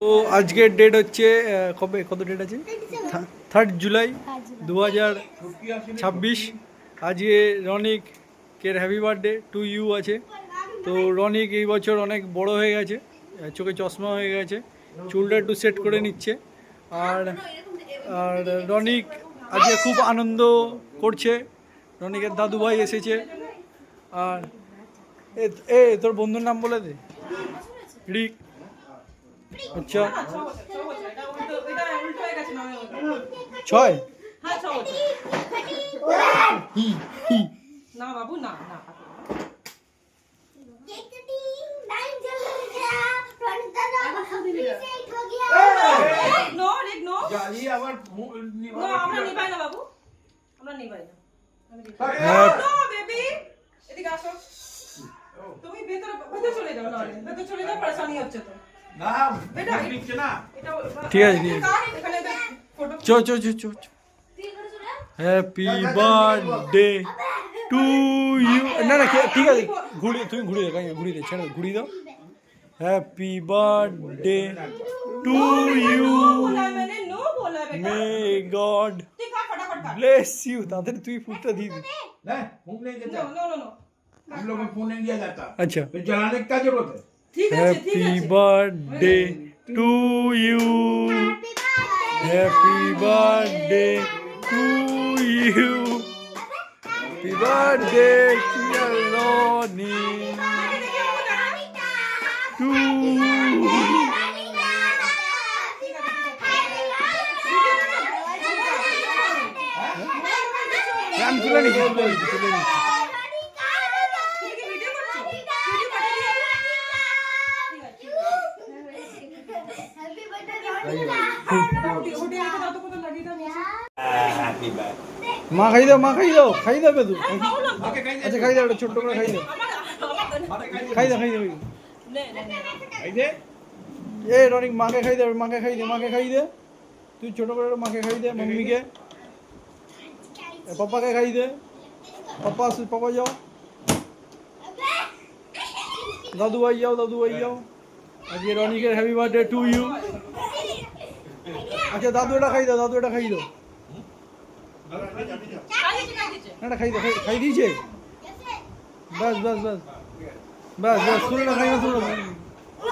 তো আজকের ডেট হচ্ছে কবে, কত ডেট আছে? 3 জুলাই 2026। আজকে রনিকের হ্যাপি বার্থডে টু ইউ আছে। তো রনিক এই বছর অনেক বড় হয়ে গেছে, চোখে চশমা হয়ে গেছে, চুলটা একটু সেট করে নিচ্ছে। আর আর রনিক আজকে খুব আনন্দ করছে। রনিকের দাদু ভাই এসেছে। আর এ তোর বন্ধুর নাম বলে দে। রিক। আচ্ছা 6 না বাবু না না তুমি ভেতরে চলে যাও, ভেতরে চলে যাও, পরেশানি হচ্ছে তো। ঠিক আছে চো চো চো চো। Happy birthday to you. না না ঠিক আছে, তুমি ঘুরিয়ে দাও, ঘুরিয়ে দে, ছেড়ে ঘুরিয়ে দাও। Happy birthday to you, may God bless you. তাদের তুই ফুটটা দিয়ে দি। हम लोग को फोन नहीं दिया जाता। अच्छा, फिर जलाने की क्या जरूरत है? Happy birthday to you, happy birthday to you, happy birthday dear Ronnie to. আমি তুলে নিচ্ছি। মা খাই দাও, মা খাই দাও, খাই দাও তুই। আচ্ছা খাই দাও, ছোট্ট করে খাই দাও, খাই দাও, খাই দাও। এ রনিক মাকে খাই দে, মাকে খাই দে, মাকে খাই দে। তুই ছোট করে মাকে খাই দে, মম্মিকে, পাপাকে খাই দে। পাপা পাপা যাও, দাদু ভাই যাও, দাদু ভাই যাও। আজকে রনিকের হ্যাপি বার্থডে টু ইউ। আচ্ছা দাদু এটা খাই দাও, দাদু এটা খাই দাও। না খাই দাও, খাই দিয়েছে। বাস বাস বাস বাস বাস, তুলে না খাই না, তুলে।